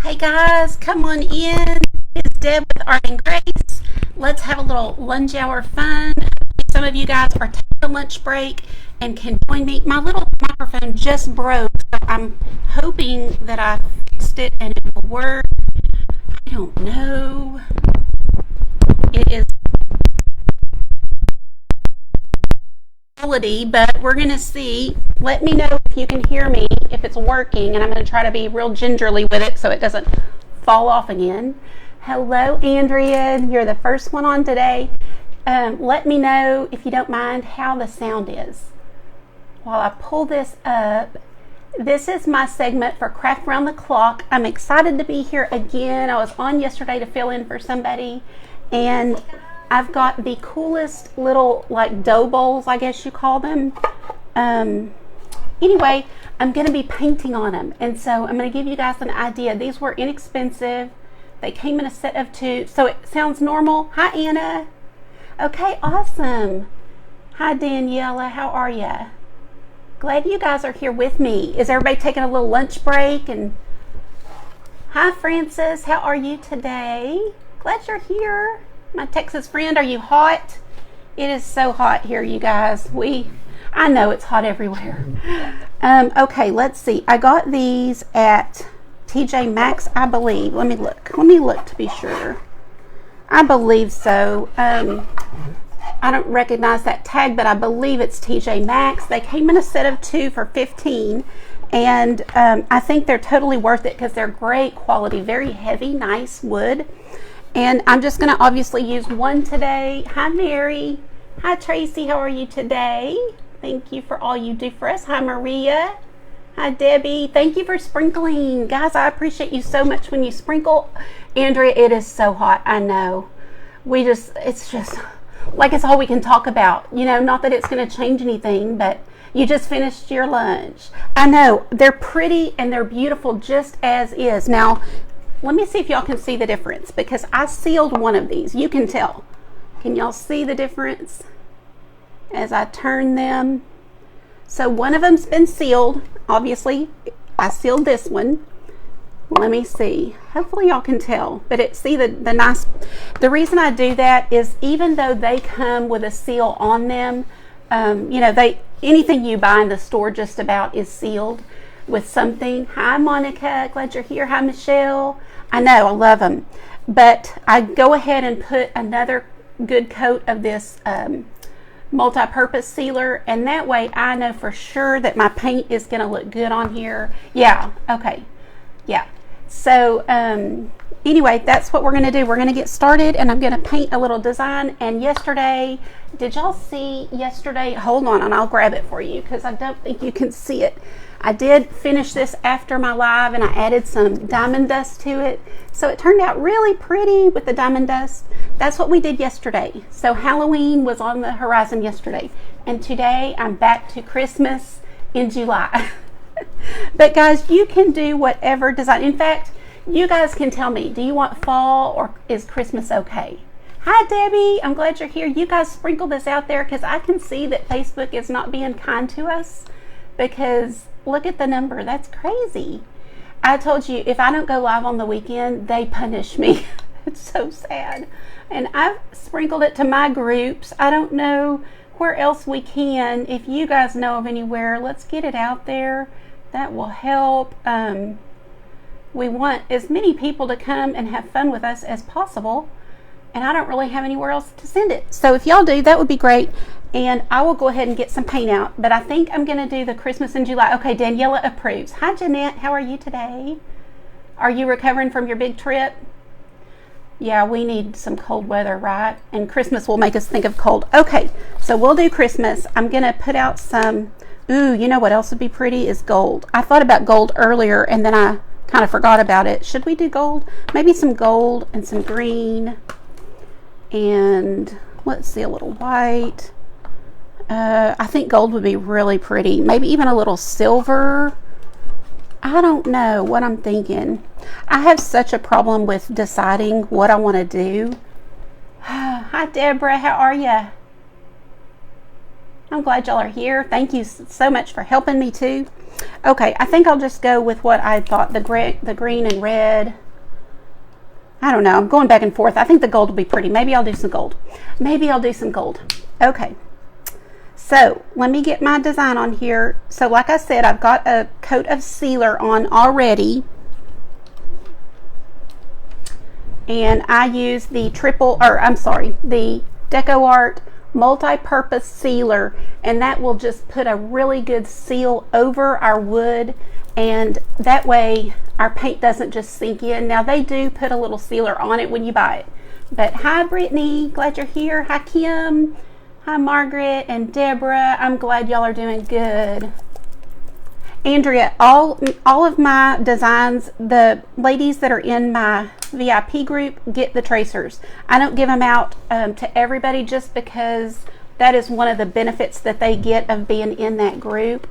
Hey guys, come on in. It's Deb with Art and Grace. Let's have a little lunch hour fun. Some of you guys are taking a lunch break and can join me. My little microphone just broke, so I'm hoping that I fixed it and it will work. I don't know. It is quality, but we're going to see. Let me know if you can hear me, if it's working, and I'm going to try to be real gingerly with it so it doesn't fall off again. Hello, Andrea. You're the first one on today. Let me know, if you don't mind, how the sound is. While I pull this up, this is my segment for Craft Around the Clock. I'm excited to be here again. I was on yesterday to fill in for somebody, and I've got the coolest little like dough bowls, I guess you call them. Anyway, I'm going to be painting on them, and so I'm going to give you guys an idea. These were inexpensive. They came in a set of 2, so it sounds normal. Hi, Anna. Okay, awesome. Hi, Daniela. How are ya? Glad you guys are here with me. Is everybody taking a little lunch break? And hi, Francis. How are you today? Glad you're here. My Texas friend, are you hot? It is so hot here, you guys. I know it's hot everywhere. Okay, let's see. I got these at TJ Maxx, I believe. Let me look to be sure. I believe so. I don't recognize that tag, but I believe it's TJ Maxx. They came in a set of 2 for $15, and I think they're totally worth it because they're great quality, very heavy, nice wood. And I'm just going to obviously use one today. Hi, Mary. Hi, Tracy. How are you today? Thank you for all you do for us. Hi, Maria. Hi, Debbie. Thank you for sprinkling. Guys, I appreciate you so much when you sprinkle. Andrea, it is so hot. I know. It's just like it's all we can talk about. You know, not that it's going to change anything, but you just finished your lunch. I know. They're pretty and they're beautiful just as is. Now, let me see if y'all can see the difference, because I sealed one of these. You can tell. Can y'all see the difference as I turn them? So one of them's been sealed. Obviously, I sealed this one. Let me see. Hopefully y'all can tell. But the reason I do that is even though they come with a seal on them, anything you buy in the store just about is sealed with something. Hi, Monica. Glad you're here. Hi, Michelle. I know, I love them. But I go ahead and put another good coat of this multi-purpose sealer, and that way I know for sure that my paint is going to look good on here. Yeah, okay. Yeah. So, anyway, that's what we're going to do. We're going to get started, and I'm going to paint a little design. And yesterday, did y'all see yesterday? Hold on, and I'll grab it for you because I don't think you can see it. I did finish this after my live, and I added some diamond dust to it. So it turned out really pretty with the diamond dust. That's what we did yesterday. So Halloween was on the horizon yesterday. And today I'm back to Christmas in July. But guys, you can do whatever design. In fact, you guys can tell me, do you want fall or is Christmas okay? Hi, Debbie. I'm glad you're here. You guys sprinkle this out there because I can see that Facebook is not being kind to us, because look at the number. That's crazy. I told you, if I don't go live on the weekend, they punish me. It's so sad. And I've sprinkled it to my groups. I don't know where else we can. If you guys know of anywhere, let's get it out there. That will help. We want as many people to come and have fun with us as possible. And I don't really have anywhere else to send it. So if y'all do, that would be great. And I will go ahead and get some paint out. But I think I'm going to do the Christmas in July. Okay, Daniela approves. Hi, Jeanette. How are you today? Are you recovering from your big trip? Yeah, we need some cold weather, right? And Christmas will make us think of cold. Okay, so we'll do Christmas. I'm going to put out some... Ooh, you know what else would be pretty is gold. I thought about gold earlier, and then I kind of forgot about it. Should we do gold? Maybe some gold and some green. And let's see, a little white. I think gold would be really pretty. Maybe even a little silver. I don't know what I'm thinking. I have such a problem with deciding what I want to do. Hi, Deborah. How are you? I'm glad y'all are here. Thank you so much for helping me too. Okay, I think I'll just go with what I thought, the green and red. I don't know, I'm going back and forth. I think the gold will be pretty. Maybe I'll do some gold. Maybe I'll do some gold. Okay, so let me get my design on here. So like I said, I've got a coat of sealer on already. And I use the the DecoArt multi-purpose sealer, and that will just put a really good seal over our wood, and that way our paint doesn't just sink in. Now they do put a little sealer on it when you buy it. But hi Brittany, glad you're here. Hi Kim, hi Margaret and Deborah. I'm glad y'all are doing good. Andrea, all of my designs, the ladies that are in my VIP group get the tracers. I don't give them out to everybody just because that is one of the benefits that they get of being in that group.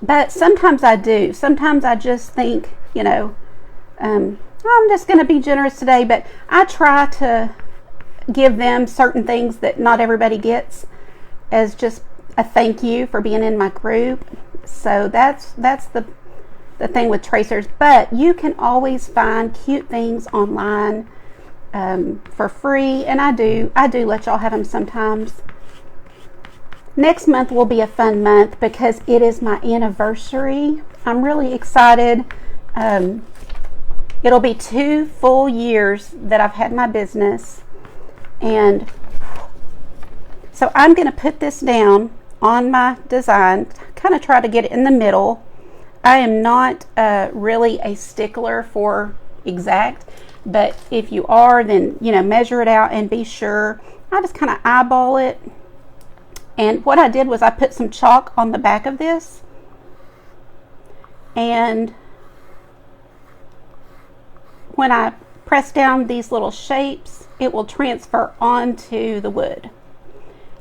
But sometimes I do. Sometimes I just think, you know, I'm just going to be generous today, but I try to give them certain things that not everybody gets as just a thank you for being in my group. So that's the thing with tracers. But you can always find cute things online for free, and I do let y'all have them sometimes. Next month will be a fun month because it is my anniversary. I'm really excited. It'll be 2 full years that I've had my business, and so I'm going to put this down on my design, kind of try to get it in the middle. I am not really a stickler for exact, but if you are, then you know, measure it out and be sure. I just kind of eyeball it, and what I did was I put some chalk on the back of this, and when I press down these little shapes, it will transfer onto the wood.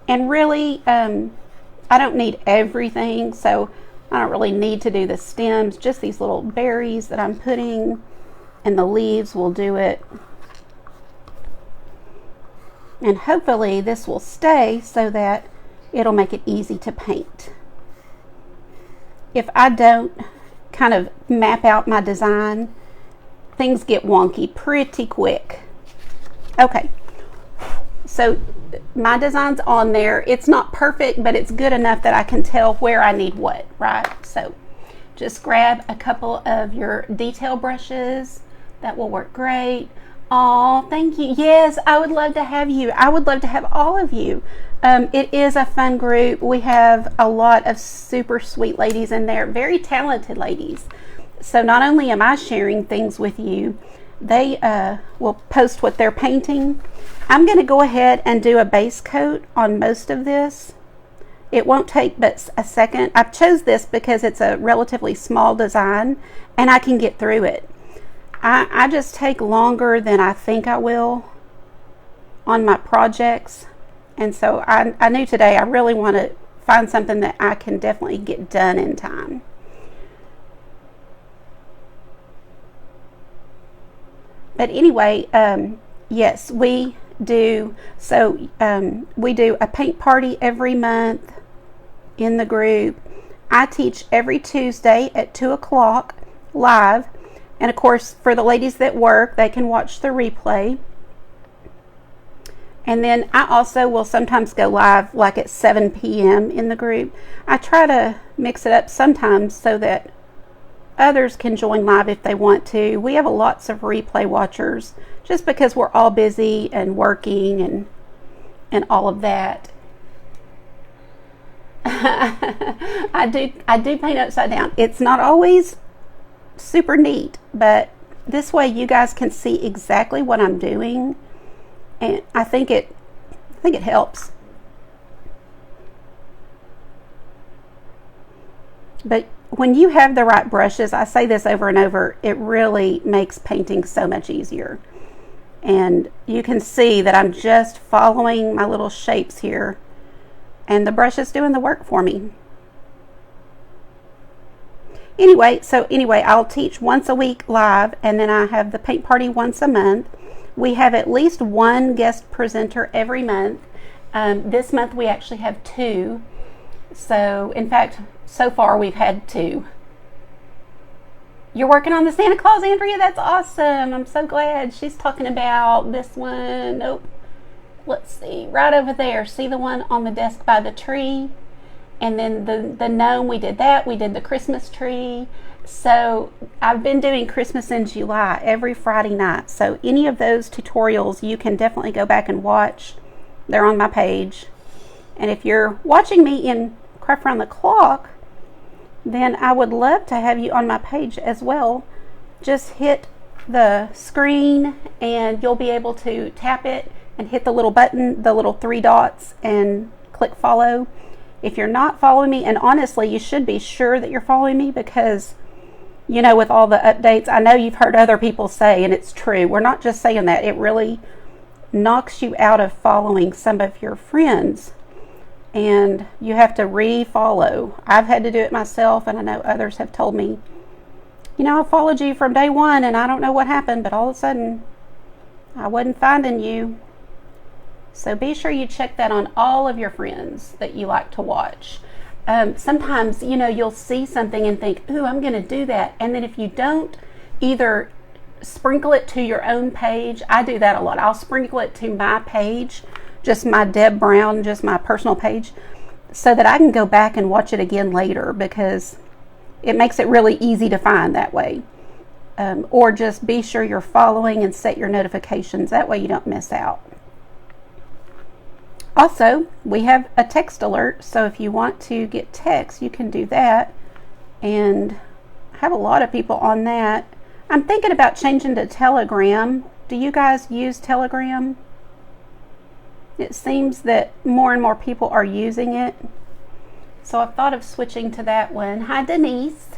And really, I don't need everything, so I don't really need to do the stems, just these little berries that I'm putting, and the leaves will do it. And hopefully this will stay so that it'll make it easy to paint. If I don't kind of map out my design, things get wonky pretty quick. Okay, so my design's on there. It's not perfect, but it's good enough that I can tell where I need what, right? So just grab a couple of your detail brushes. That will work great. Oh, thank you. Yes, I would love to have you. I would love to have all of you. It is a fun group. We have a lot of super sweet ladies in there, very talented ladies. So not only am I sharing things with you, they will post what they're painting. I'm going to go ahead and do a base coat on most of this. It won't take but a second. I've chose this because it's a relatively small design and I can get through it. I just take longer than I think I will on my projects. And so I knew today I really want to find something that I can definitely get done in time. But anyway, yes, we do. So we do a paint party every month in the group. I teach every Tuesday at 2 o'clock live. And of course, for the ladies that work, they can watch the replay. And then I also will sometimes go live like at 7 p.m. in the group. I try to mix it up sometimes so that others can join live if they want to. We have lots of replay watchers just because we're all busy and working and all of that. I do paint upside down. It's not always super neat, but this way you guys can see exactly what I'm doing, and I think it helps. But when you have the right brushes, I say this over and over, it really makes painting so much easier. And you can see that I'm just following my little shapes here, and the brush is doing the work for me. Anyway, I'll teach once a week live, and then I have the paint party once a month. We have at least one guest presenter every month. This month we actually have 2. So, in fact, So far we've had 2. You're working on the Santa Claus, Andrea? That's awesome. I'm so glad. She's talking about this one. Nope. Let's see. Right over there. See the one on the desk by the tree? And then the gnome, we did that. We did the Christmas tree. So I've been doing Christmas in July every Friday night. So any of those tutorials you can definitely go back and watch. They're on my page. And if you're watching me in Craft Around the Clock, then I would love to have you on my page as well. Just hit the screen and you'll be able to tap it and hit the little button, the little 3 dots, and click follow. If you're not following me, and honestly, you should be sure that you're following me because, you know, with all the updates, I know you've heard other people say, and it's true, we're not just saying that, it really knocks you out of following some of your friends. And you have to re-follow. I've had to do it myself, and I know others have told me, you know, I followed you from day 1 and I don't know what happened, but all of a sudden I wasn't finding you. So be sure you check that on all of your friends that you like to watch. Sometimes, you know, you'll see something and think, ooh, I'm going to do that. And then if you don't, either sprinkle it to your own page. I do that a lot. I'll sprinkle it to my page, just my Deb Brown, just my personal page, so that I can go back and watch it again later, because it makes it really easy to find that way. Or just be sure you're following and set your notifications. That way you don't miss out. Also, we have a text alert, so if you want to get text, you can do that. And I have a lot of people on that. I'm thinking about changing to Telegram. Do you guys use Telegram? It seems that more and more people are using it. So I've thought of switching to that one. Hi, Denise.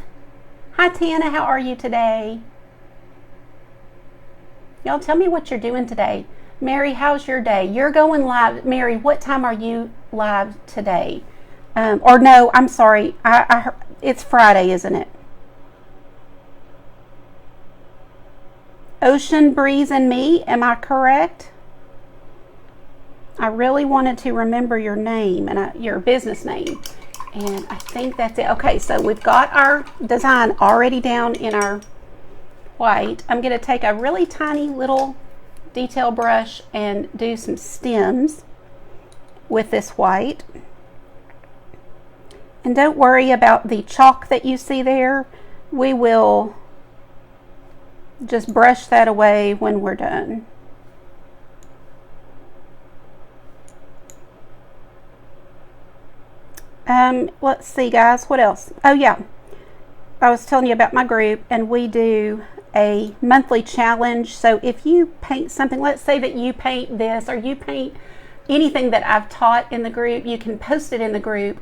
Hi, Tana. How are you today? Y'all tell me what you're doing today. Mary, how's your day? You're going live. Mary, what time are you live today? Or no, I'm sorry. It's Friday, isn't it? Ocean Breeze and Me, am I correct? I really wanted to remember your name and your business name. And I think that's it. Okay, so we've got our design already down in our white. I'm going to take a really tiny little detail brush and do some stems with this white. And don't worry about the chalk that you see there. We will just brush that away when we're done. Let's see, guys, what else? Oh yeah, I was telling you about my group, and we do a monthly challenge. So if you paint something, let's say that you paint this, or you paint anything that I've taught in the group, you can post it in the group,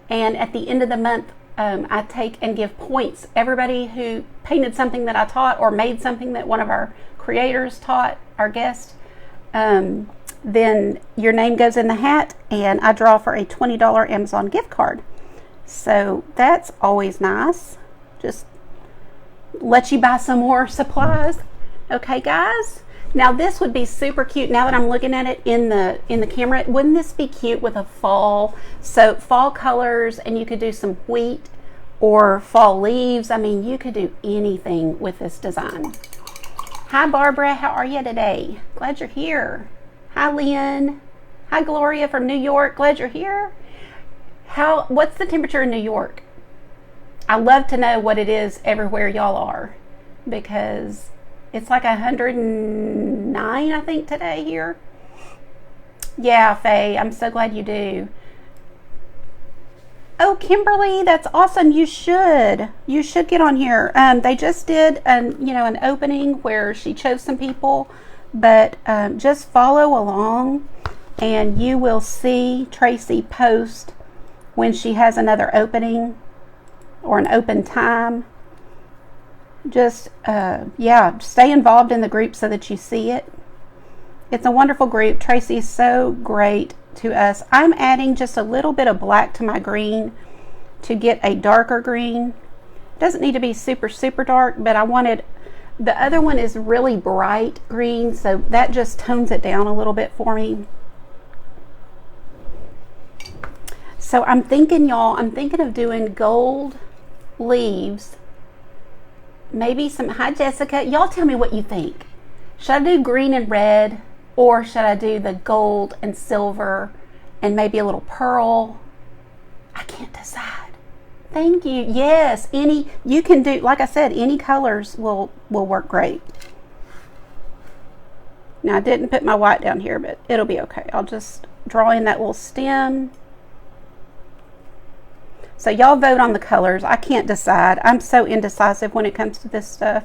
and at the end of the month, I take and give points. Everybody who painted something that I taught, or made something that one of our creators taught, our guest, then your name goes in the hat, and I draw for a $20 Amazon gift card. So that's always nice. Just let you buy some more supplies. Okay, guys? Now this would be super cute. Now that I'm looking at it in the camera, wouldn't this be cute with a fall? So fall colors, and you could do some wheat or fall leaves. I mean, you could do anything with this design. Hi, Barbara. How are you today? Glad you're here. Hi, Lynn. Hi, Gloria from New York. Glad you're here. What's the temperature in New York? I love to know what it is everywhere y'all are, because it's like 109, I think, today here. Yeah, Faye, I'm so glad you do. Oh, Kimberly, that's awesome. You should get on here. They just did an opening where she chose some people, but just follow along and you will see Tracy post when she has another opening or an open time. Just stay involved in the group so that you see it. It's a wonderful group. Tracy is so great to us. I'm adding just a little bit of black to my green to get a darker green. It doesn't need to be super dark, but I wanted, the other one is really bright green, so that just tones it down a little bit for me. So I'm thinking, y'all, I'm thinking of doing gold leaves. Maybe some, hi Jessica, y'all tell me what you think. Should I do green and red, or should I do the gold and silver and maybe a little pearl? I can't decide. Thank you. Yes, any, you can do, like I said, any colors will work great. Now I didn't put my white down here, but it'll be okay. I'll just draw in that little stem. So y'all vote on the colors. I can't decide. I'm so indecisive when it comes to this stuff,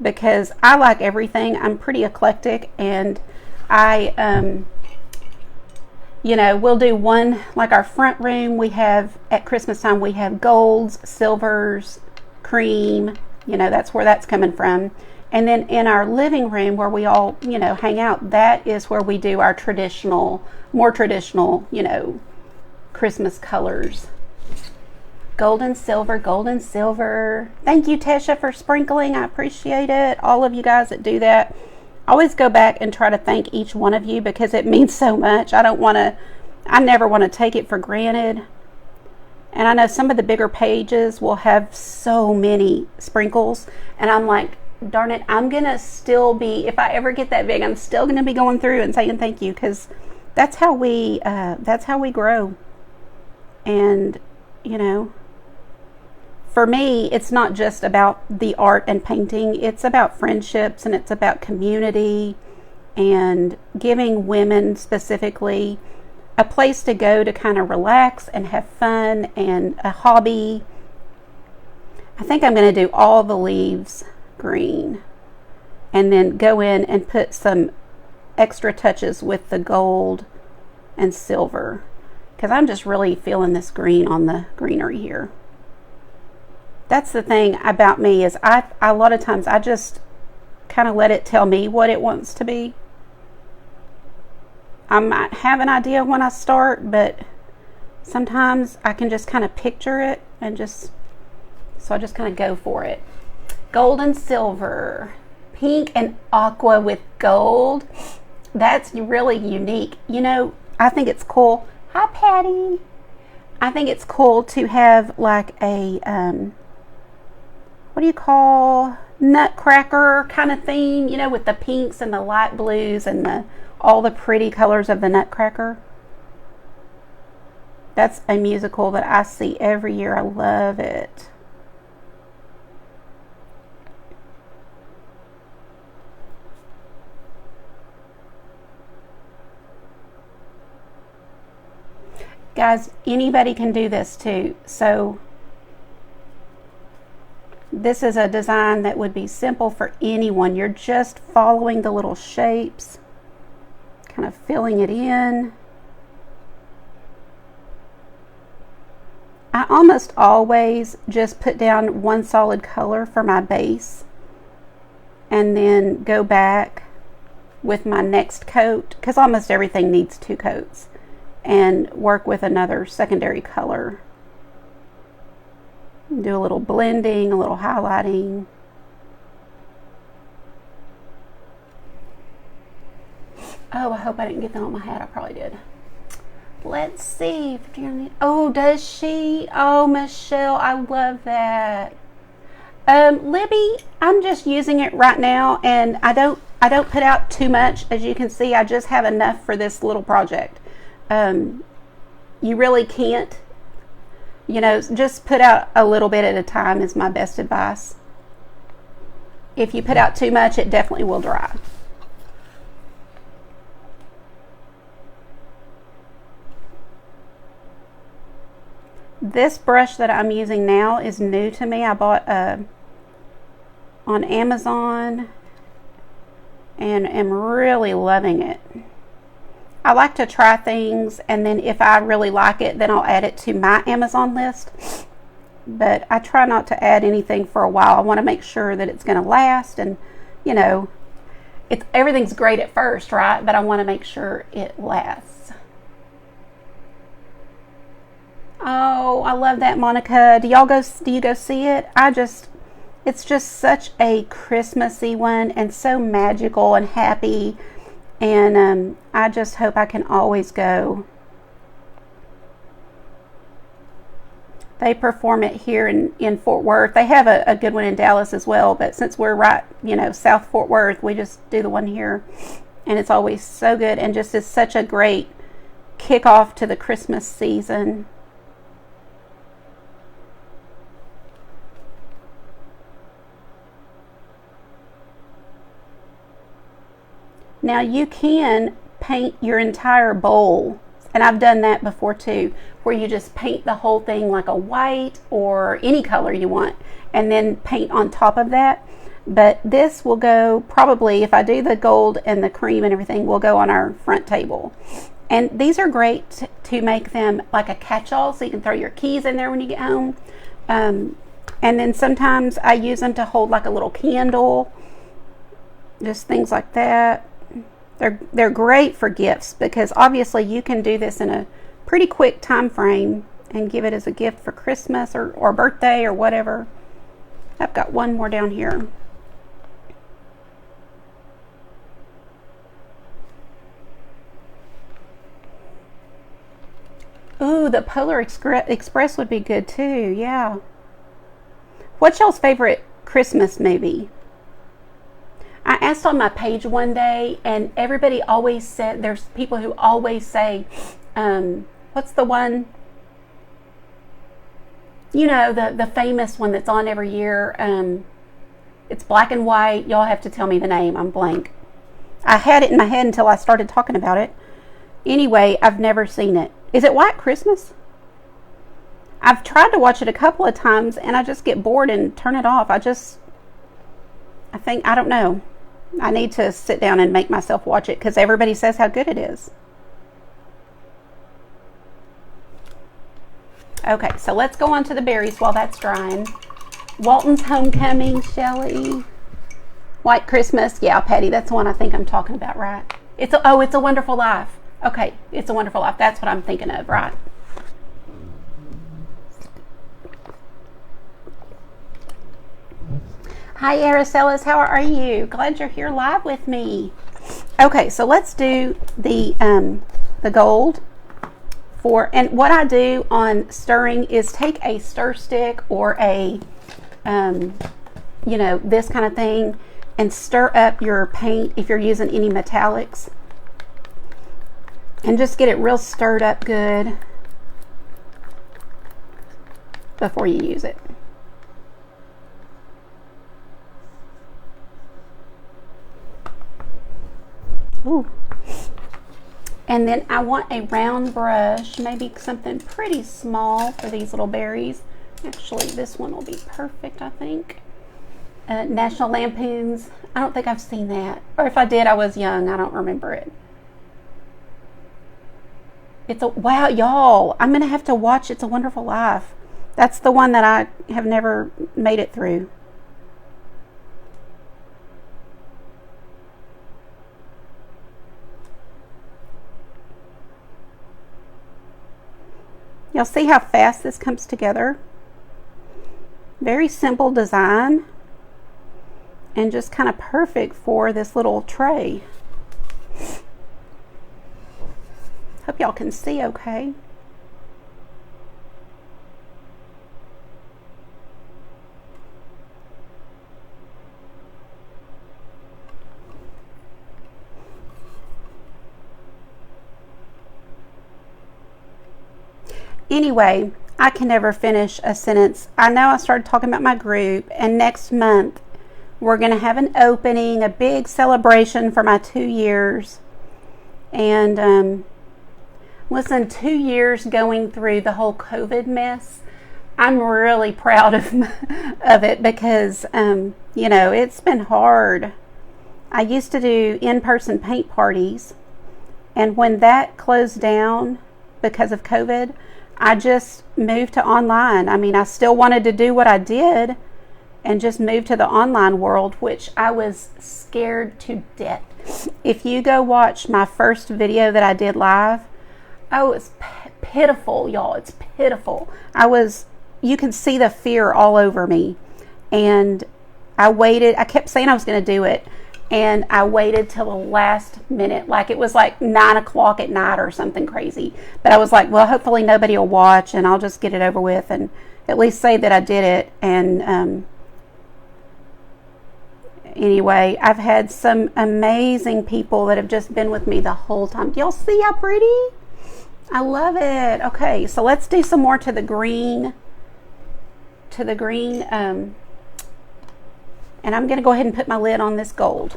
because I like everything. I'm pretty eclectic, and I, you know, we'll do one, like our front room, we have, at Christmas time, we have golds, silvers, cream, you know, that's where that's coming from. And then in our living room where we all, you know, hang out, that is where we do our traditional, more traditional, you know, Christmas colors. Gold and silver, gold and silver. Thank you, Tesha, for sprinkling. I appreciate it. All of you guys that do that. I always go back and try to thank each one of you because it means so much. I never want to take it for granted. And I know some of the bigger pages will have so many sprinkles, and I'm like, darn it, I'm gonna still be, if I ever get that big, I'm still gonna be going through and saying thank you, because that's how we grow. And you know, for me, it's not just about the art and painting, it's about friendships, and it's about community, and giving women specifically a place to go to kind of relax and have fun, and a hobby. I think I'm going to do all the leaves green, and then go in and put some extra touches with the gold and silver, because I'm just really feeling this green on the greenery here. That's the thing about me, is I a lot of times I just kind of let it tell me what it wants to be. I might have an idea when I start, but sometimes I can just kind of picture it, and so I just kind of go for it. Gold and silver, pink and aqua with gold. That's really unique. You know, I think it's cool. Hi, Patty. I think it's cool to have like a, what do you call, nutcracker kind of theme, you know, with the pinks and the light blues and all the pretty colors of the nutcracker. That's a musical that I see every year. I love it. Guys, anybody can do this too. So this is a design that would be simple for anyone. You're just following the little shapes, kind of filling it in. I almost always just put down one solid color for my base, and then go back with my next coat, because almost everything needs two coats, and work with another secondary color. Do a little blending, a little highlighting. Oh, I hope I didn't get that on my hat. I probably did. Let's see. Oh, does she? Oh, Michelle, I love that. Libby, I'm just using it right now, and I don't put out too much. As you can see, I just have enough for this little project. You really can't, you know, just put out a little bit at a time is my best advice. If you put out too much, it definitely will dry. This brush that I'm using now is new to me. I bought on Amazon, and am really loving it. I like to try things, and then if I really like it, then I'll add it to my Amazon list. But I try not to add anything for a while. I want to make sure that it's going to last, and you know, everything's great at first, right? But I want to make sure it lasts. Oh, I love that, Monica. Do you go see it? It's just such a Christmassy one, and so magical and happy. And I just hope I can always go. They perform it here in Fort Worth. They have a good one in Dallas as well, but since we're right, South Fort Worth, we just do the one here. And it's always so good and just is such a great kickoff to the Christmas season. Now you can paint your entire bowl, and I've done that before too, where you just paint the whole thing like a white or any color you want and then paint on top of that. But this will go, probably if I do the gold and the cream and everything, will go on our front table. And these are great to make them like a catch-all, so you can throw your keys in there when you get home. And then sometimes I use them to hold like a little candle, just things like that. They're great for gifts because obviously you can do this in a pretty quick time frame and give it as a gift for Christmas or birthday or whatever. I've got one more down here. Ooh, the Polar Express would be good too, yeah. What's y'all's favorite Christmas movie? I asked on my page one day, and everybody always said, there's people who always say, what's the one, the famous one that's on every year. It's black and white. Y'all have to tell me the name. I'm blank. I had it in my head until I started talking about it. Anyway, I've never seen it. Is it White Christmas? I've tried to watch it a couple of times, and I just get bored and turn it off. I don't know. I need to sit down and make myself watch it because everybody says how good it is. Okay, so let's go on to the berries while that's drying. Walton's Homecoming, Shelley. White Christmas. Yeah, Patty, that's the one I think I'm talking about, right? It's a Wonderful Life. Okay, It's a Wonderful Life. That's what I'm thinking of, right? Hi, Aracelis. How are you? Glad you're here live with me. Okay, so let's do the gold and what I do on stirring is take a stir stick or a this kind of thing and stir up your paint if you're using any metallics and just get it real stirred up good before you use it. Ooh. And then I want a round brush, maybe something pretty small for these little berries. Actually, this one will be perfect, I think. National Lampoon's. I don't think I've seen that. Or if I did, I was young. I don't remember it. Wow, y'all. I'm going to have to watch It's a Wonderful Life. That's the one that I have never made it through. You'll see how fast this comes together. Very simple design and just kind of perfect for this little tray. Hope y'all can see okay. Anyway, I can never finish a sentence. I know I started talking about my group, and next month we're going to have an opening, a big celebration for my 2 years. And listen, 2 years going through the whole COVID mess, I'm really proud of it because, it's been hard. I used to do in-person paint parties, and when that closed down because of COVID, I just moved to online. I mean, I still wanted to do what I did and just moved to the online world, which I was scared to death. If you go watch my first video that I did live, it's pitiful, y'all. It's pitiful. You can see the fear all over me. And I waited. I kept saying I was going to do it. and I waited till the last minute, like it was like 9 o'clock at night or something crazy. But I was like, well, hopefully nobody will watch, and I'll just get it over with and at least say that I did it. And anyway, I've had some amazing people that have just been with me the whole time. Do y'all see how pretty? I love it. Okay, so let's do some more to the green. And I'm going to go ahead and put my lid on this gold.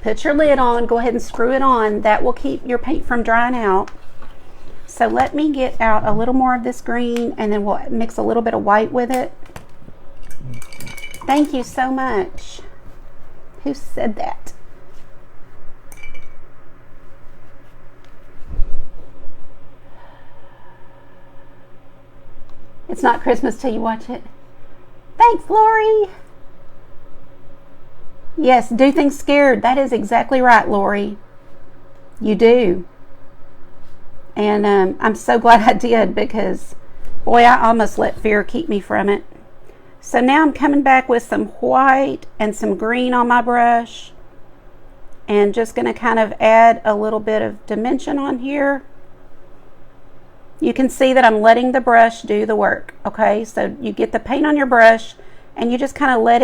Put your lid on, go ahead and screw it on. That will keep your paint from drying out. So let me get out a little more of this green, and then we'll mix a little bit of white with it. Thank you so much. Who said that? It's not Christmas till you watch it. Thanks, Lori. Yes, do things scared. That is exactly right, Lori. You do. And I'm so glad I did, because, boy, I almost let fear keep me from it. So now I'm coming back with some white and some green on my brush. And just going to kind of add a little bit of dimension on here. You can see that I'm letting the brush do the work. Okay, so you get the paint on your brush and you just kind of let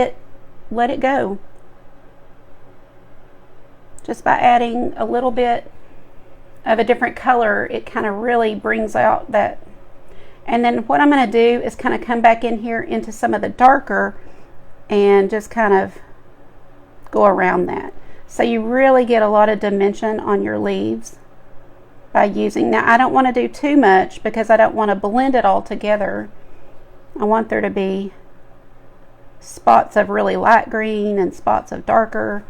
it go. Just by adding a little bit of a different color, it kind of really brings out that. And then what I'm going to do is kind of come back in here into some of the darker and just kind of go around that. So you really get a lot of dimension on your leaves by using. Now I don't want to do too much because I don't want to blend it all together. I want there to be spots of really light green and spots of darker.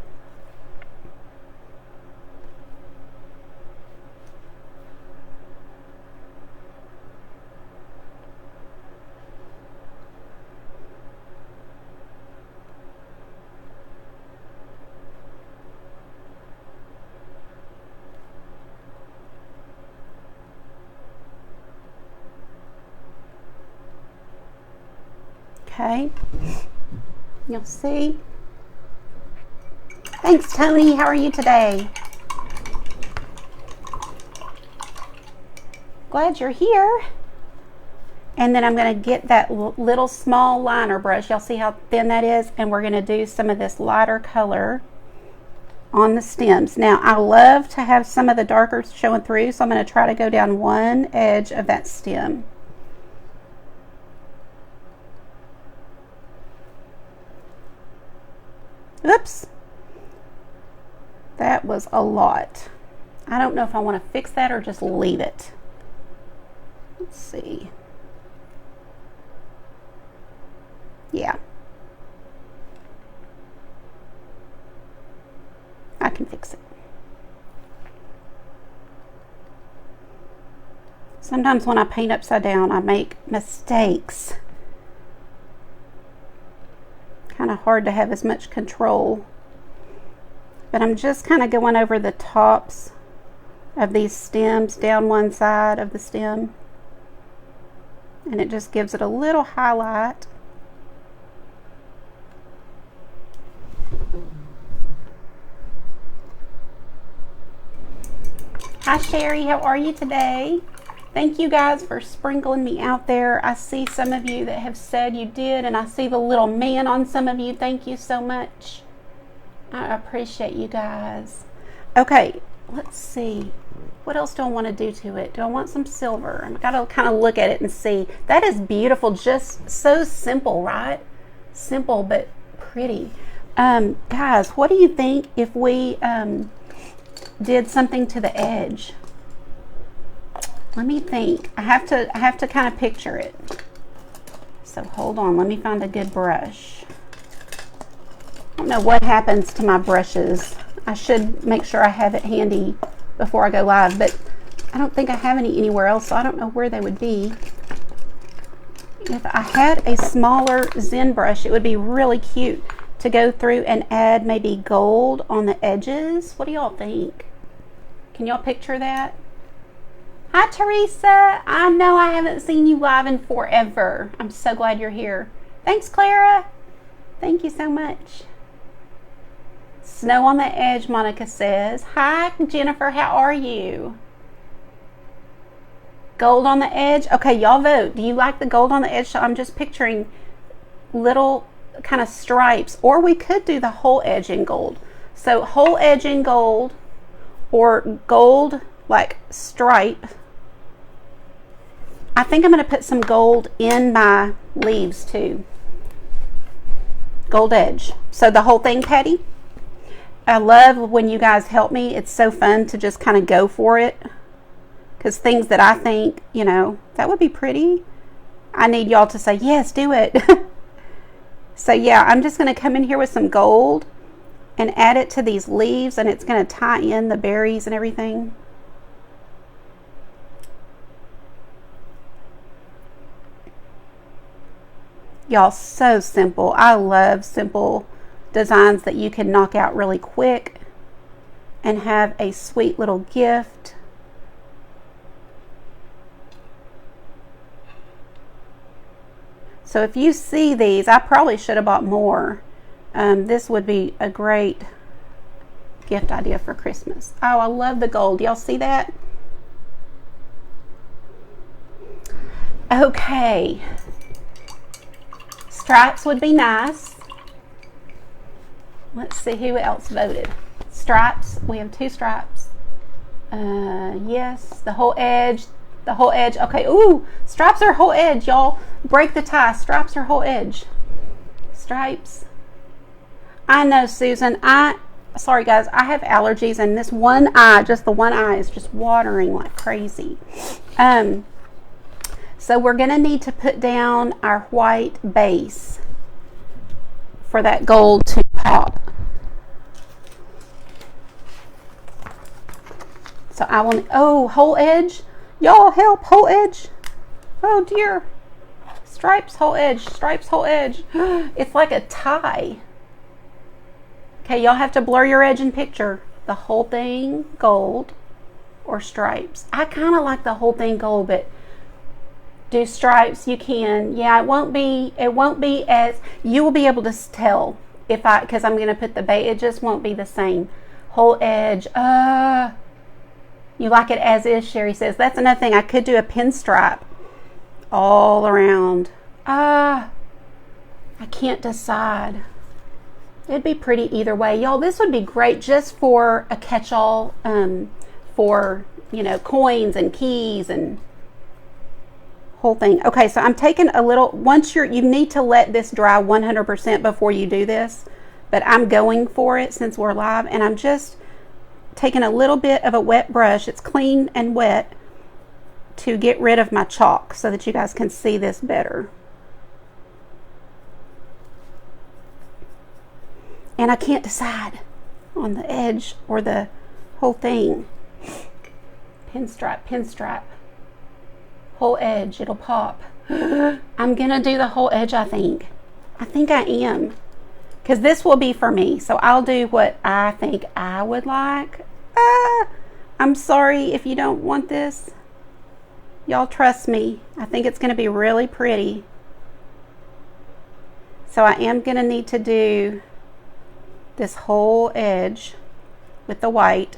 Okay, you'll see. Thanks, Tony. How are you today? Glad you're here. And then I'm going to get that little small liner brush. Y'all see how thin that is? And we're going to do some of this lighter color on the stems. Now, I love to have some of the darker showing through, so I'm going to try to go down one edge of that stem. Oops, that was a lot. I don't know if I want to fix that or just leave it. Let's see. Yeah, I can fix it. Sometimes when I paint upside down, I make mistakes. Kind of hard to have as much control, but I'm just kind of going over the tops of these stems down one side of the stem, and it just gives it a little highlight. Hi Sherry, how are you today? Thank you guys for sprinkling me out there. I see some of you that have said you did, and I see the little man on some of you. Thank you so much. I appreciate you guys. Okay, let's see. What else do I want to do to it? Do I want some silver? I've got to kind of look at it and see. That is beautiful. Just so simple, right? Simple but pretty. Guys, what do you think if we did something to the edge? Let me think. I have to kind of picture it. So hold on, let me find a good brush. I don't know what happens to my brushes. I should make sure I have it handy before I go live, but I don't think I have any anywhere else, so I don't know where they would be. If I had a smaller Zen brush, it would be really cute to go through and add maybe gold on the edges. What do y'all think? Can y'all picture that? Hi Teresa, I know I haven't seen you live in forever. I'm so glad you're here. Thanks Clara. Thank you so much. Snow on the edge, Monica says. Hi, Jennifer. How are you? Gold on the edge. Okay, y'all vote. Do you like the gold on the edge? So I'm just picturing little kind of stripes, or we could do the whole edge in gold. So whole edge in gold, or gold like stripe. I think I'm going to put some gold in my leaves too. Gold edge. So the whole thing, Patty. I love when you guys help me. It's so fun to just kind of go for it. Because things that I think, you know, that would be pretty, I need y'all to say, yes, do it. So yeah, I'm just going to come in here with some gold and add it to these leaves, and it's going to tie in the berries and everything. Y'all, so simple. I love simple designs that you can knock out really quick and have a sweet little gift. So if you see these, I probably should have bought more. This would be a great gift idea for Christmas. Oh, I love the gold. Y'all see that? Okay. Stripes would be nice. Let's see who else voted. Stripes. We have 2 stripes. Yes, the whole edge. The whole edge. Okay. Ooh, stripes are whole edge, y'all. Break the tie. Stripes are whole edge. Stripes. I know, Susan. Sorry guys, I have allergies, and this one eye, just the one eye, is just watering like crazy. So we're gonna need to put down our white base for that gold to pop. So I will. Oh, whole edge. Y'all help, whole edge. Oh dear. Stripes, whole edge, stripes, whole edge. It's like a tie. Okay, y'all have to blur your edge and picture the whole thing gold or stripes. I kind of like the whole thing gold, but do stripes you can. Yeah, it won't be as, you will be able to tell if because I'm going to put the base, it just won't be the same. Whole edge. You like it as is, Sherry says. That's another thing. I could do a pinstripe all around. I can't decide. It'd be pretty either way. Y'all, this would be great just for a catch-all for, you know, coins and keys and whole thing. Okay, so I'm taking a little, once you need to let this dry 100% before you do this, but I'm going for it since we're live, and I'm just taking a little bit of a wet brush, it's clean and wet, to get rid of my chalk so that you guys can see this better. And I can't decide on the edge or the whole thing. Pinstripe, pinstripe. Whole edge, it'll pop. I'm gonna do the whole edge, I think. I think I am. Because this will be for me. So I'll do what I think I would like. I'm sorry if you don't want this. Y'all trust me. I think it's gonna be really pretty. So I am gonna need to do this whole edge with the white.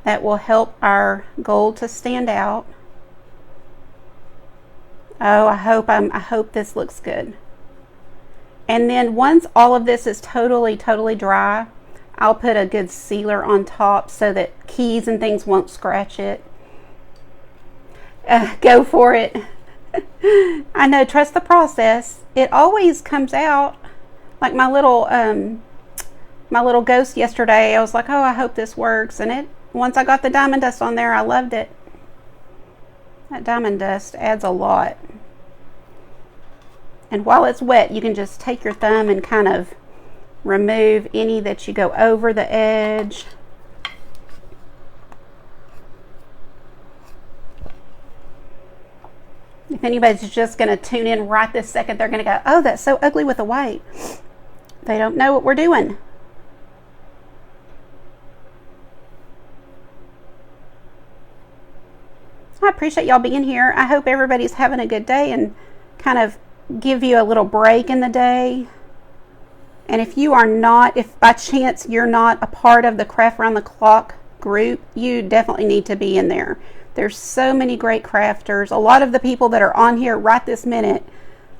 That will help our gold to stand out. Oh, I hope this looks good. And then once all of this is totally dry, I'll put a good sealer on top so that keys and things won't scratch it. Go for it. I know, trust the process. It always comes out. Like my little ghost yesterday, I was like, oh, I hope this works. And once I got the diamond dust on there, I loved it. That diamond dust adds a lot. And while it's wet, you can just take your thumb and kind of remove any that you go over the edge. If anybody's just going to tune in right this second, they're going to go, oh, that's so ugly with the white. They don't know what we're doing. I appreciate y'all being here. I hope everybody's having a good day and kind of give you a little break in the day And if you are not, if by chance you're not a part of the Craft Around the Clock group, you definitely need to be in there. There's so many great crafters. A lot of the people that are on here right this minute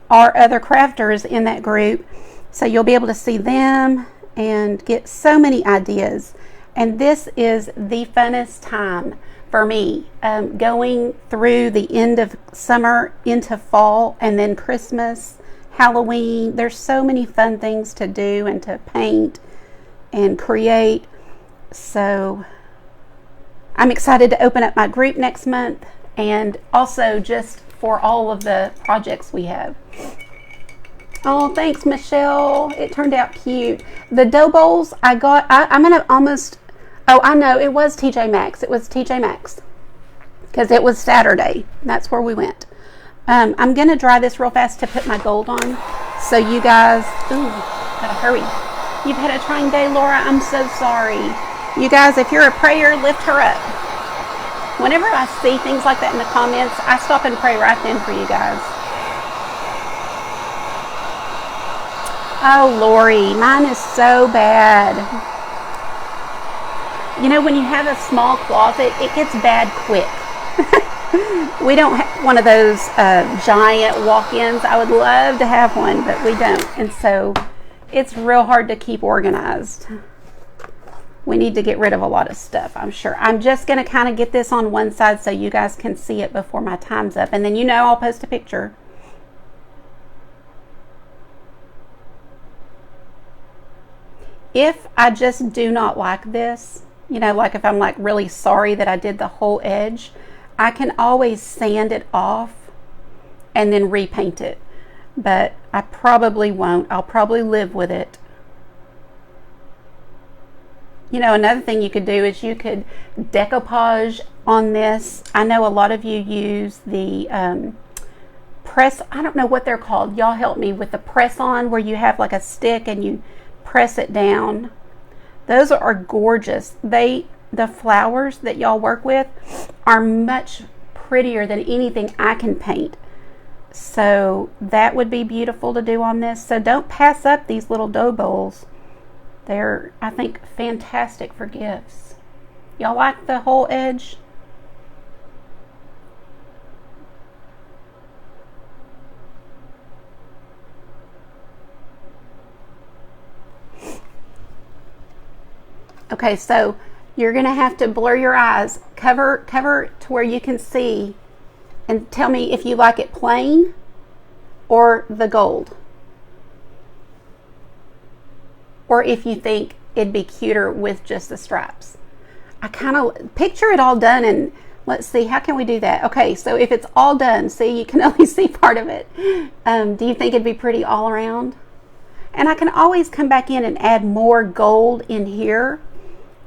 are other crafters in that group. So you'll be able to see them and get so many ideas. And this is the funnest time for me, going through the end of summer into fall and then Christmas, Halloween. There's so many fun things to do and to paint and create. So I'm excited to open up my group next month, and also just for all of the projects we have. Oh, thanks, Michelle. It turned out cute. The dough bowls I got, I'm going to almost, oh, I know, it was TJ Maxx. It was TJ Maxx because it was Saturday. That's where we went. I'm going to dry this real fast to put my gold on. So you guys, ooh, gotta hurry. You've had a trying day, Laura. I'm so sorry. You guys, if you're a prayer, lift her up. Whenever I see things like that in the comments, I stop and pray right then for you guys. Oh, Lori, mine is so bad. You know, when you have a small closet, it gets bad quick. We don't have one of those giant walk-ins. I would love to have one, but we don't. And so it's real hard to keep organized. We need to get rid of a lot of stuff, I'm sure. I'm just going to kind of get this on one side so you guys can see it before my time's up. And then, you know, I'll post a picture. If I just do not like this, you know, like if I'm like really sorry that I did the whole edge, I can always sand it off and then repaint it. But I probably won't. I'll probably live with it. You know, another thing you could do is you could decoupage on this. I know a lot of you use the press, I don't know what they're called. Y'all help me with the press on, where you have like a stick and you press it down. Those are gorgeous. The flowers that y'all work with are much prettier than anything I can paint. So that would be beautiful to do on this. So don't pass up these little dough bowls. They're, I think, fantastic for gifts. Y'all like the whole edge? Okay, so you're going to have to blur your eyes. Cover to where you can see, and tell me if you like it plain or the gold. Or if you think it'd be cuter with just the stripes. I kind of picture it all done, and let's see, how can we do that? Okay, so if it's all done, see, you can only see part of it. Do you think it'd be pretty all around? And I can always come back in and add more gold in here.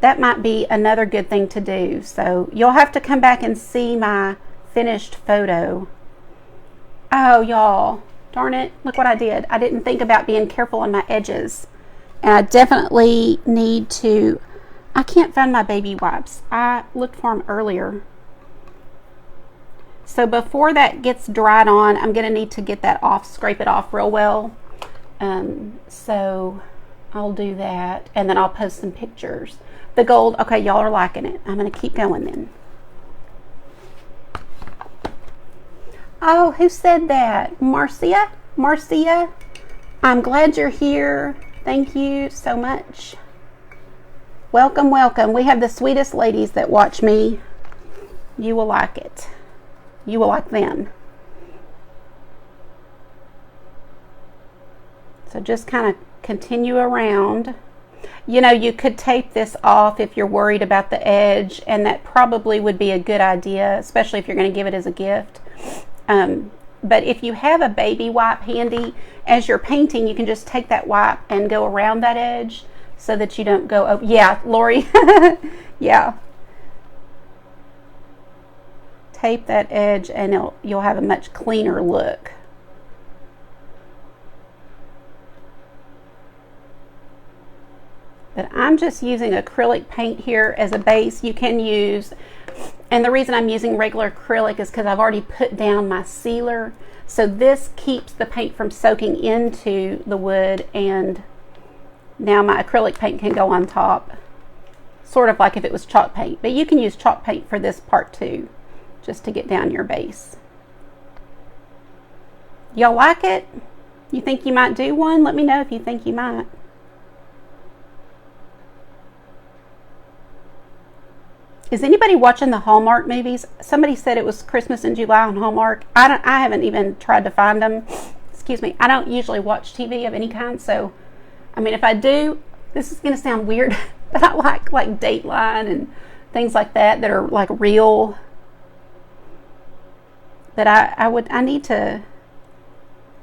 That might be another good thing to do. So you'll have to come back and see my finished photo. Oh, y'all, darn it, look what I did. I didn't think about being careful on my edges. And I definitely need to, I can't find my baby wipes. I looked for them earlier. So before that gets dried on, I'm going to need to get that off, scrape it off real well. So I'll do that, and then I'll post some pictures. The gold, okay, y'all are liking it. I'm going to keep going then. Oh, who said that? Marcia? Marcia? I'm glad you're here. Thank you so much. Welcome, welcome. We have the sweetest ladies that watch me. You will like it. You will like them. So just kind of continue around. You know, you could tape this off if you're worried about the edge, and that probably would be a good idea, especially if you're going to give it as a gift. But if you have a baby wipe handy, as you're painting, you can just take that wipe and go around that edge so that you don't go over. Yeah, Lori. Yeah. Tape that edge and you'll have a much cleaner look. But I'm just using acrylic paint here as a base. You can use, and the reason I'm using regular acrylic is because I've already put down my sealer. So this keeps the paint from soaking into the wood and Now my acrylic paint can go on top, sort of like if it was chalk paint, but you can use chalk paint for this part too, just to get down your base. Y'all like it? You think you might do one? Let me know if you think you might. Is anybody watching the Hallmark movies? Somebody said it was Christmas in July on Hallmark. I haven't even tried to find them. Excuse me. I don't usually watch TV of any kind, so I mean, if I do, this is going to sound weird, but I like Dateline and things like that are like real. But I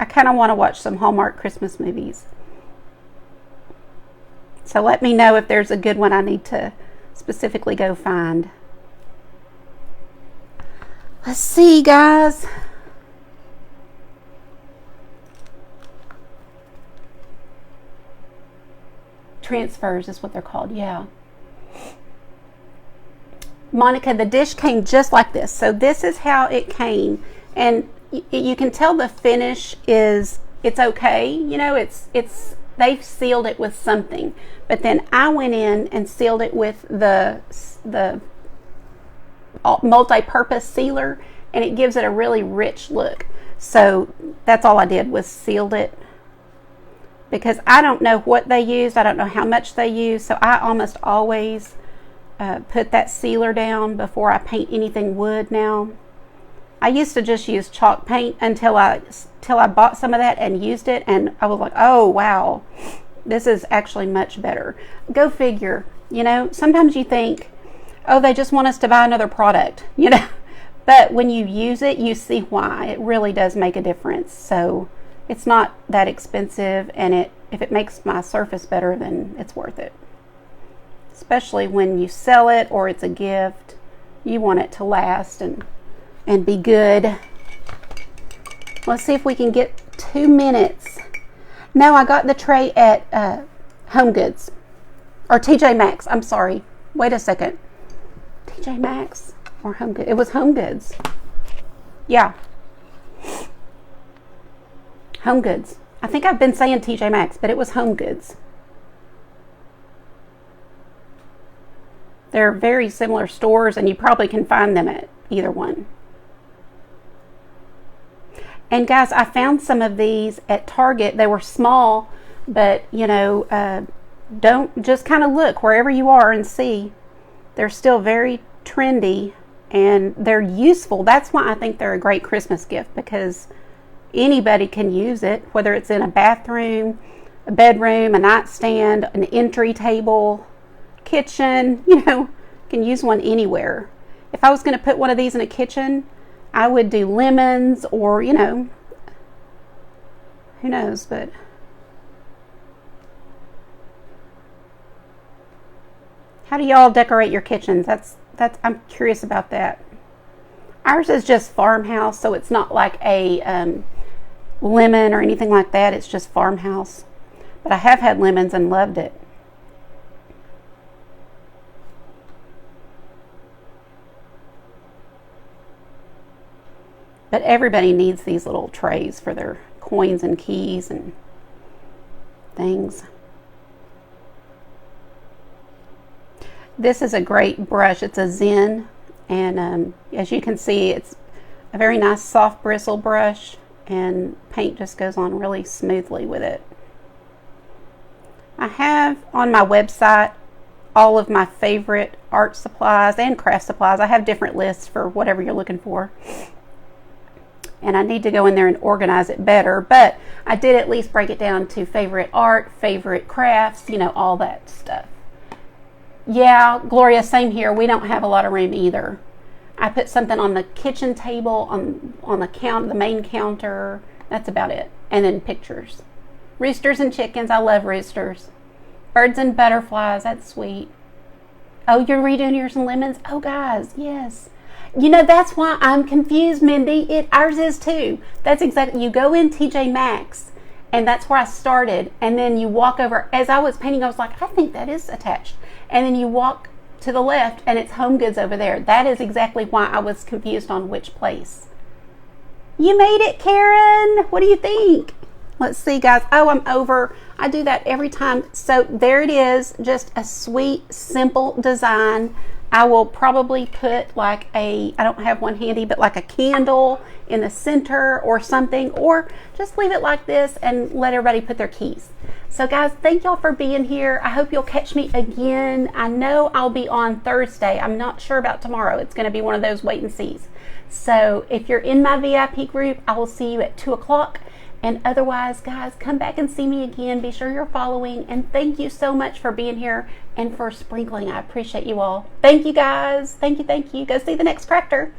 kind of want to watch some Hallmark Christmas movies. So let me know if there's a good one I need to specifically go find. Let's see, guys. Transfers is what they're called, yeah. Monica, the dish came just like this. So this is how it came, and you can tell the finish is, it's okay. You know, they've sealed it with something, but then I went in and sealed it with the multi-purpose sealer, and it gives it a really rich look. So that's all I did, was sealed it, because I don't know what they used. I don't know how much they used. So I almost always put that sealer down before I paint anything wood now. I used to just use chalk paint until I bought some of that and used it, and I was like, oh wow, this is actually much better. Go figure. You know, sometimes you think, oh, they just want us to buy another product, you know, but when you use it, you see why. It really does make a difference. So it's not that expensive, and if it makes my surface better, then it's worth it. Especially when you sell it or it's a gift, you want it to last and be good. Let's see if we can get 2 minutes. No, I got the tray at Home Goods, or TJ Maxx. I'm sorry. Wait a second. TJ Maxx or Home Goods? It was Home Goods. Yeah. Home Goods. I think I've been saying TJ Maxx, but it was Home Goods. They're very similar stores, and you probably can find them at either one. And guys, I found some of these at Target. They were small, but you know, don't just kind of look wherever you are and see. They're still very trendy, and they're useful. That's why I think they're a great Christmas gift, because anybody can use it, whether it's in a bathroom, a bedroom, a nightstand, an entry table, kitchen. You know, you can use one anywhere. If I was going to put one of these in a kitchen, I would do lemons, or, you know, who knows, but how do y'all decorate your kitchens? That's I'm curious about that. Ours is just farmhouse, so it's not like a lemon or anything like that. It's just farmhouse. But I have had lemons and loved it. But everybody needs these little trays for their coins and keys and things. This is a great brush. It's a Zen, and as you can see, it's a very nice soft bristle brush, and paint just goes on really smoothly with it. I have on my website all of my favorite art supplies and craft supplies. I have different lists for whatever you're looking for. And I need to go in there and organize it better, but I did at least break it down to favorite art, favorite crafts, you know, all that stuff. Yeah, Gloria, same here. We don't have a lot of room either. I put something on the kitchen table, on the main counter. That's about it. And then pictures. Roosters and chickens. I love roosters. Birds and butterflies. That's sweet. Oh, you're redoing yours and lemons? Oh, guys, yes. You know, that's why I'm confused, Mindy. Ours is too. That's exactly, you go in TJ Maxx, and that's where I started. And then you walk over. As I was painting, I was like, I think that is attached. And then you walk to the left, and it's Home Goods over there. That is exactly why I was confused on which place. You made it, Karen. What do you think? Let's see, guys. Oh, I'm over I do that every time. So there it is, just a sweet, simple design. I will probably put like I don't have one handy, but like a candle in the center or something, or just leave it like this and let everybody put their keys. So guys, thank y'all for being here. I hope you'll catch me again. I know I'll be on Thursday. I'm not sure about tomorrow. It's going to be one of those wait and sees. So if you're in my VIP group, I will see you at 2 o'clock. And otherwise, guys, come back and see me again. Be sure you're following. And thank you so much for being here and for sprinkling. I appreciate you all. Thank you, guys. Thank you. Go see the next crafter.